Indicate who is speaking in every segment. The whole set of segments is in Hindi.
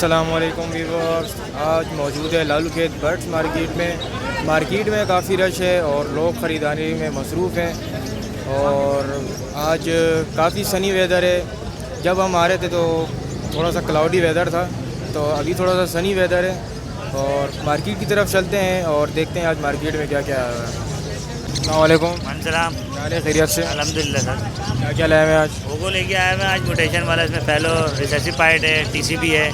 Speaker 1: अस्सलामुअलैकुम व्यूअर्स, आज मौजूद है लालू खेत बर्ड्स मार्केट में। मार्केट में काफ़ी रश है और लोग ख़रीदारी में मसरूफ़ हैं और आज काफ़ी सनी वेदर है। जब हम आ रहे थे तो थोड़ा सा क्लाउडी वेदर था, तो अभी थोड़ा सा सनी वेदर है और मार्केट की तरफ चलते हैं और देखते हैं आज मार्केट में क्या क्या आया है। अस्सलाम वालेकुम।
Speaker 2: सलाम।
Speaker 1: खैरियत से?
Speaker 2: अल्हम्दुलिल्लाह सर।
Speaker 1: क्या क्या लाए हैं आज?
Speaker 2: ओगो लेके आया मैं आज, म्यूटेशन वाला। इसमें फैलो, रिसेसिव पाइट है, टीसीबी है,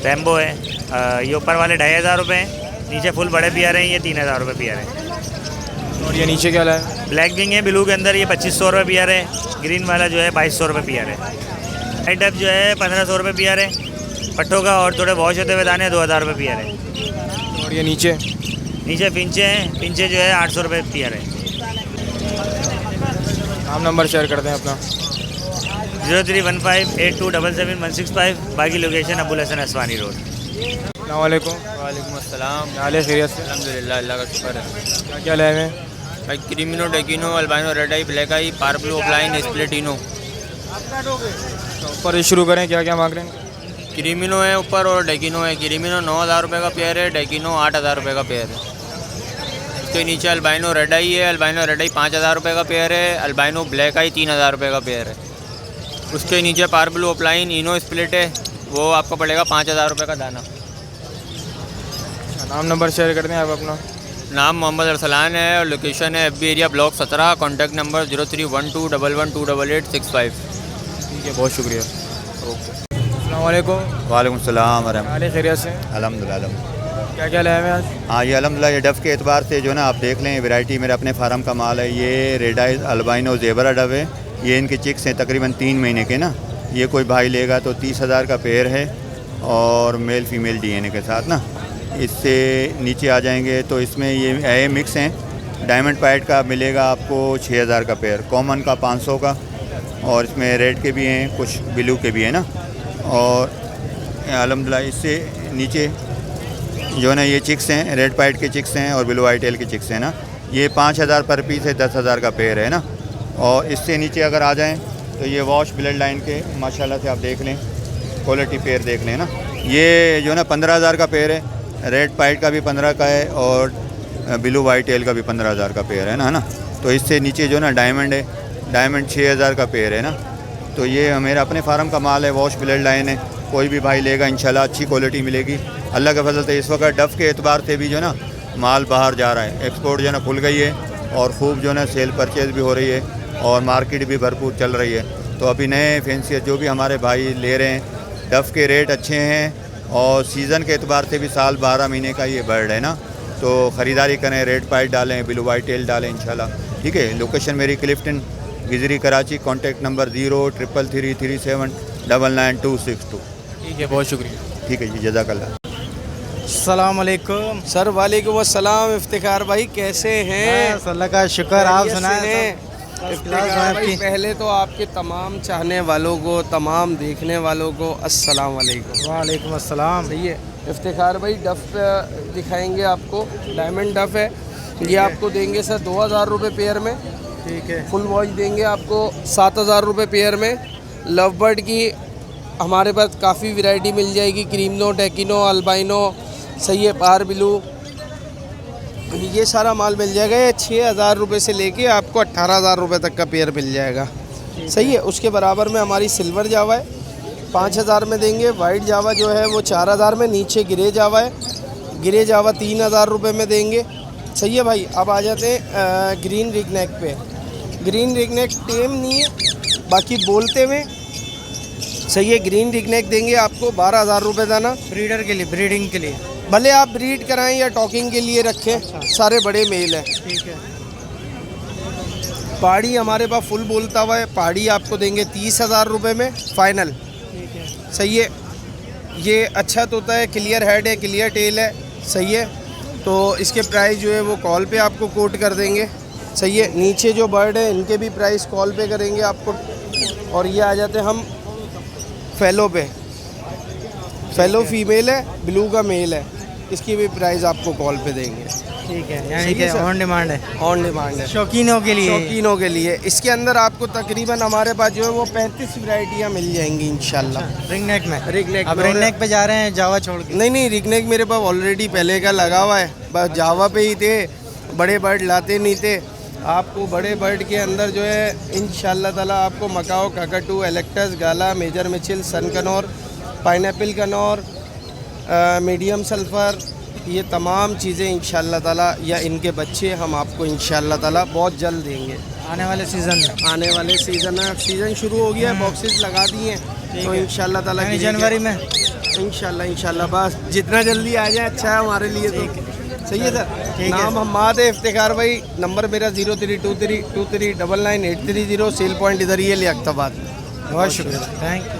Speaker 2: रैम्बो है। ये ऊपर वाले 2500 रुपये हैं, नीचे फुल बड़े पियर हैं, ये 3000 रुपये पियर है।
Speaker 1: और ये नीचे क्या लाए?
Speaker 2: ब्लैक विंग है ब्लू के अंदर, ये 2500 रुपये पियर है। ग्रीन वाला जो है 2200 रुपये पियर है। वाइट डब जो है 1500 रुपये पियर है। पट्टों का और थोड़े वॉश होते हुए दाने 2000 रुपये पियर है।
Speaker 1: और ये नीचे
Speaker 2: पिंचे हैं, पिंचे जो है 800 रुपये पियर है।
Speaker 1: नाम नंबर शेयर करते हैं अपना।
Speaker 2: 03158277 बाकी लोकेशन अबुल हसन असवानी रोड।
Speaker 1: अस्सलाम वालेकुम।
Speaker 3: वालेकुम अस्सलाम।
Speaker 1: क्या हाल है? खैरियत से?
Speaker 3: अल्हम्दुलिल्लाह, अल्लाह का शुक्र है।
Speaker 1: क्या क्या लाए हैं
Speaker 3: भाई क्रीमिनो, डेकिनो, अल्बाइनो, रेड आई, ब्लैक आई, पार्पलो, ऑफलाइन, स्प्लिटिनो।
Speaker 1: तो ऊपर शुरू करें, क्या क्या मांग रहे हैं?
Speaker 3: क्रीमिनो है ऊपर और डेकिनो है। क्रीमिनो 9000 रुपये का पेयर है, डेकिनो 8000 रुपये का पेयर है। उसके नीचे अल्बाइनो रेड आई है, अल्बाइनो रेड आई 5000 रुपये का पेयर है, अल्बाइनो ब्लैक आई 3000 रुपये का पेयर है। उसके नीचे पार्पलो, ऑफलाइन, इनो स्प्लिट है, वो आपको पड़ेगा 5000 रुपये का दाना।
Speaker 1: नाम नंबर शेयर करते हैं आप अपना।
Speaker 3: नाम मोहम्मद अरसलान है और लोकेशन है FB area block 17। Contact number 0312112285।
Speaker 1: ठीक है, बहुत शुक्रिया। ओके। अस्सलाम वालेकुम।
Speaker 4: वालेकुम सलाम।
Speaker 1: हाल खैरियत से?
Speaker 4: अल्हम्दुलिल्लाह।
Speaker 1: क्या क्या लाए हैं आज?
Speaker 4: हाँ, ये अल्हम्दुलिल्लाह, ये डव के एतबार से जो है ना, आप देख लें वैरायटी मेरे अपने फार्म का माल है। ये red eyes albino zebra Dove है। ये इनके चिक्स हैं तकरीबन 3 महीने के ना। ये कोई भाई लेगा तो 30,000 का पेयर है और मेल फीमेल DNA के साथ ना। इससे नीचे आ जाएंगे तो इसमें ये ए मिक्स हैं। डायमंड पाइट का मिलेगा आपको 6000 का पेयर, कॉमन का 500 का, और इसमें रेड के भी हैं, कुछ ब्लू के भी हैं ना। और अल्हम्दुलिल्लाह इससे नीचे जो है ना, ये चिक्स हैं, रेड पाइट के चिक्स हैं और ब्लू आई टेल के चिक्स हैं ना। ये 5000 पर पीस है, 10,000 का पेयर है ना। और इससे नीचे अगर आ जाएं तो ये वॉश ब्लड लाइन के माशाल्लाह से आप देख लें, क्वालिटी पेयर देख लें ना। ये जो है ना 15,000 का पेयर है, रेड पाइट का भी 15 का है और ब्लू वाई टेल का भी 15,000 का पेयर है ना। तो इससे नीचे जो है ना डायमंड है, डायमंड 6000 का पेयर है ना। तो ये मेरा अपने फार्म का माल है, वॉश ब्लड लाइन है। कोई भी भाई लेगा इंशाल्लाह अच्छी क्वालिटी मिलेगी अल्लाह के फजल से। इस वक्त डफ के एतबार से भी जो है ना माल बाहर जा रहा है, एक्सपोर्ट जो है ना खुल गई है और खूब जो है ना सेल परचेज़ भी हो रही है और मार्केट भी भरपूर चल रही है। तो अभी नए फैंसी जो भी हमारे भाई ले रहे हैं, डफ के रेट अच्छे हैं और सीज़न के एतबार से भी साल 12 महीने का ये बर्ड है ना। तो ख़रीदारी करें, रेड पाइट डालें, ब्लू वाई टेल डालें इंशाल्लाह। ठीक है। लोकेशन मेरी Clifton, Gizri, Karachi. Contact number 0333379262।
Speaker 1: ठीक है, बहुत शुक्रिया।
Speaker 4: ठीक है जी, जज़ाकल्लाह।
Speaker 1: अस्सलाम वालेकुम
Speaker 5: सर। वालेकुम अस्सलाम। इफ्तिखार भाई कैसे हैं?
Speaker 1: अल्लाह का शुक्र। आप सुनाएं?
Speaker 5: इफ्तिखार भाई, पहले तो आपके तमाम चाहने वालों को, तमाम देखने वालों को अस्सलाम वालेकुम।
Speaker 1: वालेकुम अस्सलाम।
Speaker 5: सही है। इफ्तिखार भाई डफ दिखाएंगे आपको, डायमंड डफ है। ये आपको देंगे सर 2000 रुपये पेयर में।
Speaker 1: ठीक है।
Speaker 5: फुल वॉच देंगे आपको 7000 रुपये पेयर में। लव बर्ड की हमारे पास काफ़ी वैरायटी मिल जाएगी, क्रीमनो, डेकिनो, अल्बाइनो, सही है, पार ब्लू, ये सारा माल मिल जाएगा। ये 6000 रुपये से लेके आपको 18,000 रुपये तक का पेयर मिल जाएगा। सही है। उसके बराबर में हमारी सिल्वर जावा है, 5000 में देंगे। वाइट जावा जो है वो 4000 में। नीचे ग्रे जावा है, ग्रे जावा 3000 रुपये में देंगे। सही है भाई। अब आ जाते हैं ग्रीन रिगनेक पे। ग्रीन रिगनेक टेम नहीं है, बाकी बोलते हुए सही है। ग्रीन रिगनेक देंगे आपको 12,000 रुपये दाना।
Speaker 1: ब्रीडर के लिए, ब्रीडिंग के लिए,
Speaker 5: भले आप ब्रीड कराएं या टॉकिंग के लिए रखें। सारे बड़े मेल हैं।
Speaker 1: ठीक है।
Speaker 5: पहाड़ी हमारे पास फुल बोलता हुआ है, पहाड़ी आपको देंगे 30,000 रुपये में फाइनल।
Speaker 1: ठीक है।
Speaker 5: सही है। ये अच्छा तोता है, क्लियर हेड है, क्लियर टेल है। सही है। तो इसके प्राइस जो है वो कॉल पे आपको कोट कर देंगे। सही है। नीचे जो बर्ड है इनके भी प्राइस कॉल पे करेंगे आपको। और ये आ जाते हैं हम फैलो पे। फैलो फीमेल है, ब्लू का मेल है, इसकी भी प्राइस आपको कॉल पे देंगे।
Speaker 6: ठीक है, यानी
Speaker 5: सही
Speaker 6: कि
Speaker 5: है सर?
Speaker 6: ऑन डिमांड है,
Speaker 5: ऑन डिमांड है,
Speaker 6: शौकीनों के लिए।
Speaker 5: शौकीनों के लिए। इसके अंदर आपको तकरीबन हमारे पास जो है वो 35 वैरायटियाँ मिल जाएंगी इंशाल्लाह।
Speaker 6: रिंग नेक में,
Speaker 5: रिंग नेक
Speaker 6: अब
Speaker 5: में
Speaker 6: रिंग
Speaker 5: और-
Speaker 6: नेक पे जा रहे हैं जावा छोड़ के।
Speaker 5: नहीं नहीं, रिंग नेक मेरे पास ऑलरेडी पहले का लगा हुआ है, बस जावा पे ही थे, बड़े बर्ड लाते नहीं थे। आपको बड़े बर्ड के अंदर जो है इंशाल्लाह ताला आपको macaw, cockatoo, eclectus, galah, major Mitchell, sun conure, pineapple conure, medium sulphur, ये तमाम चीज़ें इंशाल्लाह ताला या इनके बच्चे हम आपको इंशाल्लाह ताला बहुत जल्द देंगे।
Speaker 6: आने वाले सीजन में,
Speaker 5: आने वाले सीज़न में, अब सीज़न शुरू हो गया है, बॉक्सेस लगा दिए हैं, तो इंशाल्लाह ताला
Speaker 6: यानी
Speaker 5: गिरेगा।
Speaker 6: जनवरी में।
Speaker 5: इंशाल्लाह बस जितना जल्दी आ जाए अच्छा है हमारे लिए। तो सही है सर।
Speaker 6: ठीक है।
Speaker 5: नाम हम्माद है, इफ्तिखार भाई। नंबर मेरा 0323239980। सेल पॉइंट इधर ही है, लियाकताबाद।
Speaker 6: बहुत शुक्रिया, थैंक यू।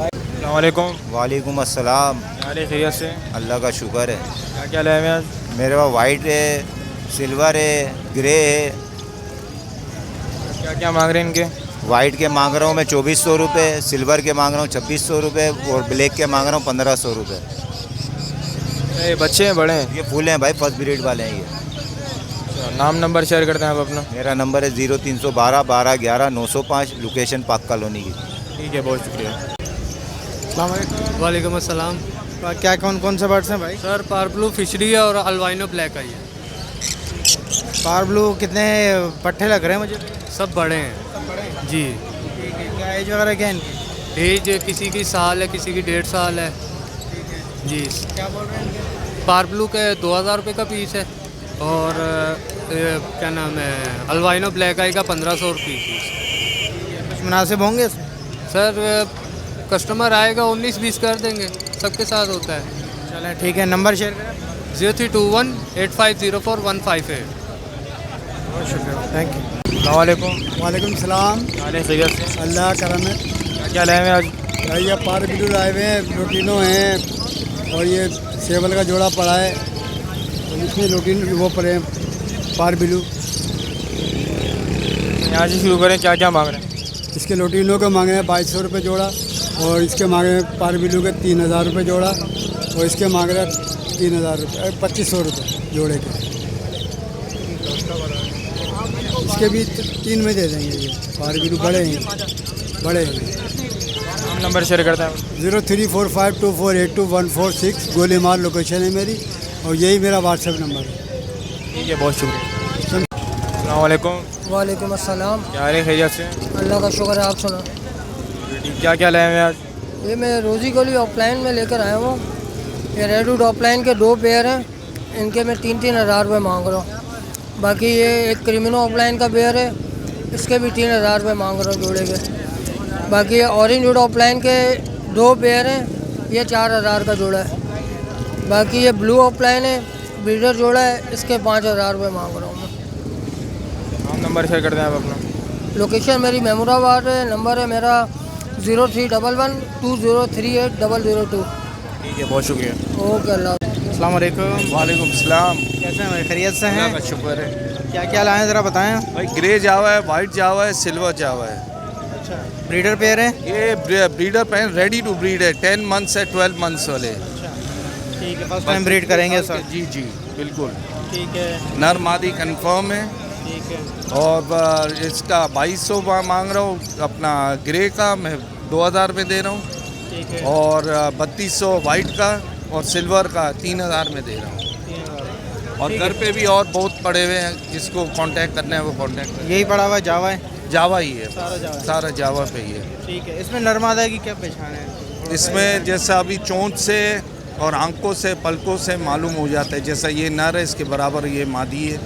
Speaker 1: अस्सलामुअलैकुम।
Speaker 7: वालेकुम अस्सलाम।
Speaker 1: अरे खैरियत से?
Speaker 7: अल्लाह का शुक्र है।
Speaker 1: क्या क्या लाए हैं आज?
Speaker 7: मेरे पास वाइट है, सिल्वर है, ग्रे है।
Speaker 1: क्या क्या मांग रहे हैं इनके?
Speaker 7: वाइट के मांग रहा हूँ मैं 2400 रुपये, सिल्वर के मांग रहा हूँ 2600 रुपये और ब्लैक के मांग रहा हूँ 1500 रुपये।
Speaker 1: ये बच्चे हैं बड़े हैं?
Speaker 7: ये फुल हैं भाई, फर्स्ट ब्रीड वाले हैं ये।
Speaker 1: नाम नंबर शेयर करते हैं आप अपना?
Speaker 7: मेरा नंबर है 0312 12 11 905, लोकेशन पाक कॉलोनी की।
Speaker 1: ठीक है, बहुत शुक्रिया।
Speaker 6: वालेकुम अस्सलाम।
Speaker 1: क्या कौन कौन से बर्ड्स हैं भाई?
Speaker 6: सर पारब्लू फिशरी है और अल्बाइनो ब्लैक आई है,
Speaker 1: पार ब्लू कितने पट्टे लग रहे हैं मुझे?
Speaker 6: सब बड़े हैं जी।
Speaker 1: ठीक है, क्या एज वगैरह क्या है इनकी?
Speaker 6: एज किसी की साल है, किसी की 1.5 साल है जी।
Speaker 1: क्या बोल रहे हैं इनके?
Speaker 6: पारब्लू के 2000 रुपये का पीस है और क्या नाम है अल्बाइनो ब्लैक आई का 1500 रुपये पीस।
Speaker 1: कुछ मुनासिब होंगे इसमें?
Speaker 6: सर कस्टमर आएगा 19-20 कर देंगे, सबके साथ होता है।
Speaker 1: चलें ठीक है, नंबर शेयर करें।
Speaker 6: 0321 8504
Speaker 1: बहुत शुक्रिया, थैंक यू। अस्सलामुअलैकुम।
Speaker 8: वालेकुम सलाम।
Speaker 1: अरे खैरियत से?
Speaker 8: अल्लाह करम है।
Speaker 1: क्या क्या लाए हैं आज?
Speaker 8: भाई ये पार बिलू लाए हुए हैं, लोटिनो हैं और ये सेवल का जोड़ा पड़ा है और इसमें लोटिन वो पड़े हैं पार बिलू।
Speaker 1: यहाँ से शुरू करें, क्या क्या मांग रहे हैं?
Speaker 8: इसके लोटिनो के मांगे हैं 2200 रुपये जोड़ा और इसके मांगे हैं पार बिलू के 3000 रुपये जोड़ा और इसके मांग रहे हैं 3000 रुपये 2500 रुपये जोड़े के। इसके भी 3 में दे देंगे। ये पार बिलू बड़े हैं।
Speaker 1: नाम नंबर शेयर करते हैं?
Speaker 8: 034524821446 गोलीमार लोकेशन है मेरी और यही मेरा व्हाट्सएप नंबर है।
Speaker 1: ठीक है, बहुत शुक्रिया। अस्सलामुअलैकुम।
Speaker 9: वालेकुम अस्सलाम।
Speaker 1: क्या है खैरियत से?
Speaker 9: अल्लाह का शुक्र है, आप सुना।
Speaker 1: क्या क्या लाए हैं आज?
Speaker 9: ये मैं रोज़ी गोली ऑफलाइन में लेकर आया हूँ। ये रेडवुड ऑफलाइन के 2 पेयर हैं, इनके मैं 3-3 हज़ार रुपये मांग रहा हूँ। बाकी ये एक क्रिमिनो ऑफलाइन का पेयर है, इसके भी 3000 रुपये मांग रहा हूँ जोड़े के। बाकी ये ऑरेंज वुड ऑफलाइन के 2 पेयर हैं, ये 4000 का जोड़ा है। बाकी ये ब्लू ऑफलाइन है, ब्रीडर जोड़ा है, इसके 5000 रुपये मांग रहा हूँ मैं।
Speaker 1: नाम नंबर शेयर करते हैं आप अपना?
Speaker 9: लोकेशन मेरी महमूदाबाद है, नंबर है मेरा 031120380002।
Speaker 1: ठीक है, बहुत शुक्रिया।
Speaker 9: ओके, अल्लाह।
Speaker 1: अस्सलाम वालेकुम।
Speaker 10: वालेकुम सलाम।
Speaker 1: कैसे हैं भाई, खैरियत से हैं?
Speaker 10: अल्लाह का शुक्र है।
Speaker 1: क्या क्या लाए हैं ज़रा बताएं।
Speaker 10: भाई ग्रे जावा है, वाइट जावा है, सिल्वर जावा है।
Speaker 1: अच्छा, ब्रीडर पेयर है?
Speaker 10: ये breeder pen ready to breed है, 10 मंथ्स है, 12 मंथ्स वाले।
Speaker 1: ठीक है, फर्स्ट टाइम ब्रीड करेंगे सर?
Speaker 10: जी जी बिल्कुल।
Speaker 1: ठीक है,
Speaker 10: नर मादी कंफर्म है।
Speaker 1: ठीक है।
Speaker 10: और इसका 2200 मांग रहा हूँ, अपना ग्रे का मैं 2000 में दे रहा हूँ
Speaker 1: ठीक है।
Speaker 10: और 3200 वाइट का और सिल्वर का 3000 में दे रहा हूँ। और घर पे भी और बहुत पड़े हुए हैं, जिसको कांटेक्ट करना है वो कांटेक्ट करें।
Speaker 1: यही पड़ा हुआ जावा है?
Speaker 10: जावा ही है,
Speaker 1: सारा जावा है।
Speaker 10: सारा जावा पे ही है।
Speaker 1: ठीक है, इसमें नरमादा की क्या पहचान है?
Speaker 10: इसमें जैसा अभी चोंच से और आंखों से पलकों से मालूम हो जाता है, जैसा ये नर है इसके बराबर ये मादी है।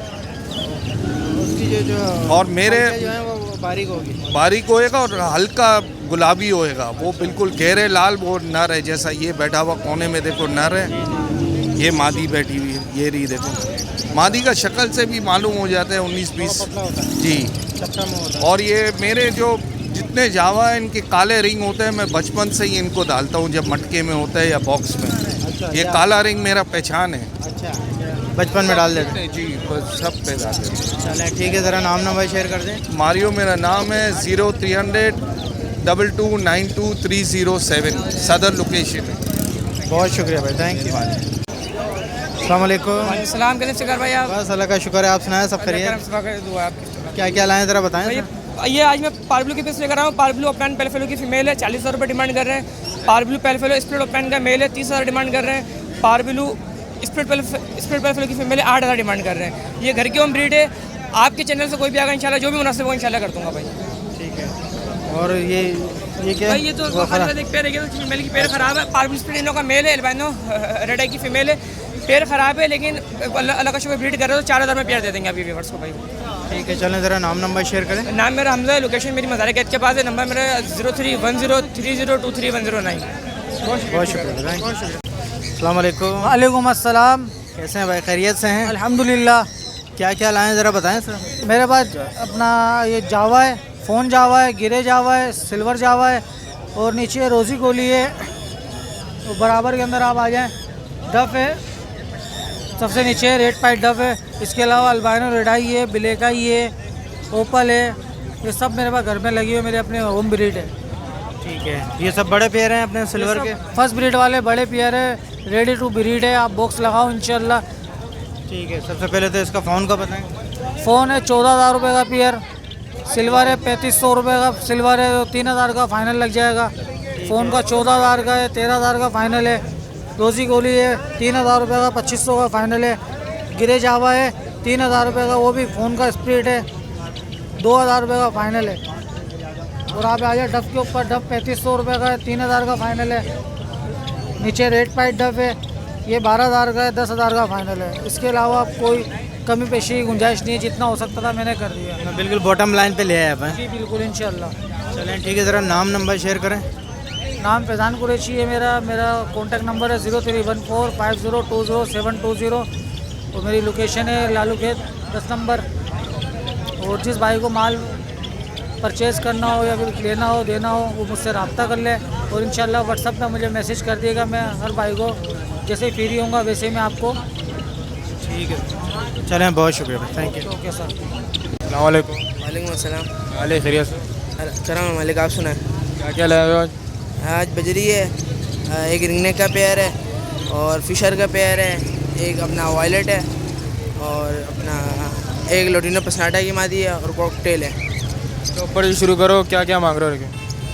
Speaker 1: उसकी जो
Speaker 10: और मेरे
Speaker 1: जो है वो बारीक होगी?
Speaker 10: बारीक होएगा और हल्का गुलाबी होएगा, वो बिल्कुल गहरे लाल वो नर है। जैसा ये बैठा हुआ कोने में देखो नर है, ये मादी बैठी हुई है, ये रही देखो। मादी का शक्ल से भी मालूम हो जाता है 19-20 जी। और ये मेरे जो जितने जावा हैं इनके काले रिंग होते हैं, मैं बचपन से ही इनको डालता हूँ, जब मटके में होता है या बॉक्स में। ये काला रिंग मेरा पहचान है।
Speaker 1: अच्छा, बचपन में डाल देते हैं?
Speaker 10: जी सब पे डाल देते हैं।
Speaker 1: चलें ठीक है, ज़रा नाम नंबर शेयर कर दें।
Speaker 10: मारियो मेरा नाम है, 0300 2292 307 सदर लोकेशन है।
Speaker 1: बहुत शुक्रिया भाई, थैंक यू। अस्सलाम वालेकुम।
Speaker 5: सलाम कैसे शिकार भाई आप?
Speaker 1: बस अल्लाह का शुक्र है, आप सुनाएं सब खैरियत? क्या क्या लाएं ज़रा बताएं।
Speaker 5: ये आज मैं पारब्लू के पीस लेकर आया हूँ। पारब्लू अपलाइन पेलफेलो की फीमेल है, 40,000 रुपये डिमांड कर रहे हैं। पारब्लू पेलफेलो स्प्लिट अपलाइन का मेल है, 30,000 डिमांड कर रहे हैं। पारब्लू स्प्लिट पेलफेलो की फीमेल है, 8,000 डिमांड कर रहे हैं। ये घर की होम ब्रीड है। आपके चैनल से कोई भी आएगा इंशाल्लाह जो भी मुनासिब होगा इंशाल्लाह कर दूंगा भाई।
Speaker 1: ठीक है। और ये क्या
Speaker 5: भाई ये तो एक पेयर है, फीमेल की पेयर ख़राब है। पारब्लू स्प्लिट इनों का मेल है, एल्बाइनो रेड आई की फीमेल है। पेयर ख़राब है लेकिन अल्लाह का शुक्र ब्रीड कर रहे हो तो 4,000 में पेयर दे देंगे अभी व्यूअर्स को भाई।
Speaker 1: ठीक है, चलें ज़रा नाम नंबर शेयर करें।
Speaker 5: नाम मेरा हमजा है, लोकेशन मेरी मज़ार कैद के पास है। नंबर मेरा 031030230109।
Speaker 1: बहुत शुक्रिया। अस्सलाम वालेकुम।
Speaker 11: वालेकुम अस्सलाम।
Speaker 1: कैसे हैं भाई, खैरियत से हैं?
Speaker 11: अल्हम्दुलिल्लाह।
Speaker 1: क्या क्या लाएं ज़रा बताएं सर।
Speaker 11: मेरे पास अपना ये जावा है, फ़ोन जावा है, गिरे जावा है, सिल्वर जावा है और नीचे रोज़ी गोली है। तो बराबर के अंदर आप आ जाएं। डफ है सबसे नीचे, रेड पाइट डफ है। इसके अलावा अल्बाइनो रेडाई है, ब्लैकाई है, ओपल है। ये सब मेरे पास घर में लगी हुई मेरे अपने होम ब्रीड है।
Speaker 1: ठीक है, ये सब बड़े पेयर हैं अपने सिल्वर के?
Speaker 11: फर्स्ट ब्रीड वाले बड़े पेयर है, रेडी टू ब्रीड है। आप बॉक्स लगाओ इंशाल्लाह।
Speaker 1: ठीक है, सबसे पहले तो इसका फ़ोन का बताएं।
Speaker 11: फ़ोन है 14,000 रुपये का पेयर। सिल्वर है 3500 रुपये का सिल्वर है, 3,000 का फ़ाइनल लग जाएगा। फ़ोन का 14,000 का है, 13,000 का फ़ाइनल है। रोज़ी गोली है 3,000 रुपये का, 2500 का फ़ाइनल है। गिरे जावा है 3,000 रुपये का, वो भी फ़ोन का स्प्लिट है, 2,000 रुपये का फ़ाइनल है। और आप आ जाए डफ के ऊपर, डफ 3500 रुपये का है, 3,000 का फ़ाइनल है। नीचे रेड पाइट डफ है, ये 12,000 का है, 10,000 का फ़ाइनल है। इसके अलावा कोई कमी पेशी की गुंजाइश नहीं है, जितना हो सकता था मैंने कर दिया।
Speaker 1: बिल्कुल बॉटम लाइन पे ले आए आप हैं?
Speaker 11: जी बिल्कुल इंशाल्लाह।
Speaker 1: चलें ठीक है, ज़रा नाम नंबर शेयर करें।
Speaker 11: नाम फैज़ान कुरैशी है मेरा कॉन्टैक्ट नंबर है 031450200720 और मेरी लोकेशन है लालू खेत 10 नंबर। और जिस भाई को माल परचेज़ करना हो या फिर लेना हो देना हो वो मुझसे रब्ता कर ले और इंशाल्लाह व्हाट्सएप पे मुझे मैसेज कर दिएगा। मैं हर भाई को जैसे फ्री होऊंगा वैसे ही मैं आपको।
Speaker 1: ठीक है, चलें, बहुत शुक्रिया, थैंक यू।
Speaker 11: Okay sir.
Speaker 1: अस्सलाम वालेकुम।
Speaker 5: वालेकुम अस्सलाम।
Speaker 1: वाले खैरियत से?
Speaker 5: कराम मालिक, आप सुनाए?
Speaker 1: क्या क्या लाए हो आज?
Speaker 5: आज बजरी है, एक रिंगनेक का पेयर है और फिशर का पेयर है, एक अपना वायलेट है और अपना एक लोटिनो पसनाटा की मादी है और कॉकटेल है।
Speaker 1: तो ऊपर से शुरू करो, क्या क्या मांग रहे हो?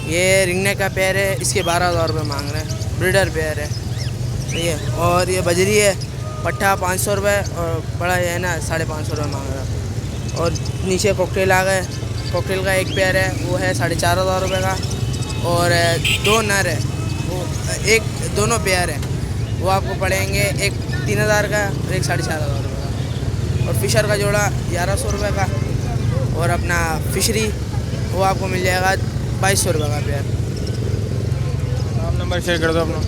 Speaker 5: ये रिंगनेक का पेयर है, इसके 12,000 रुपये मांग रहे हैं, ब्रीडर पेयर है ठीक है। और ये बजरी है, पट्ठा 500 रुपये और बड़ा है ना 550 रुपये मांग रहा है। और नीचे कॉकटेल आ गए, कॉकटेल का एक पेयर है वो है 4,500 रुपये का और 2 नर है वो एक दोनों पेयर है वो आपको पड़ेंगे, एक 3,000 का और एक 4,500 रुपये का। और फिशर का जोड़ा 1,100 रुपये का और अपना फिशरी वो आपको मिल जाएगा 2,200 रुपये का पेयर।
Speaker 1: नाम नंबर शेयर कर दो अपना।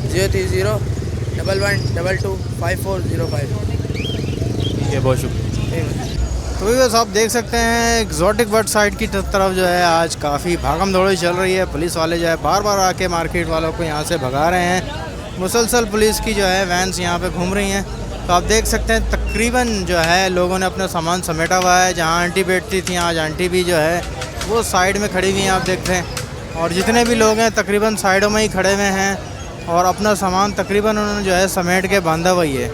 Speaker 5: 03011225405।
Speaker 1: ठीक है, बहुत शुक्रिया। तो बस आप देख सकते हैं एक्जॉटिक बर्ड साइड की तरफ जो है आज काफ़ी भागम दौड़ी चल रही है। पुलिस वाले जो है बार बार आके मार्केट वालों को यहाँ से भगा रहे हैं। मुसलसल पुलिस की जो है वैन्स यहाँ पे घूम रही हैं। तो आप देख सकते हैं तकरीबन जो है लोगों ने अपना सामान समेटा हुआ है। जहाँ आंटी बैठती थी आज आंटी भी जो है वो साइड में खड़ी हुई हैं, आप देखते हैं। और जितने भी लोग हैं तकरीबन साइडों में ही खड़े हुए हैं और अपना सामान तकरीबन उन्होंने जो है समेट के बांधा हुआ ही है।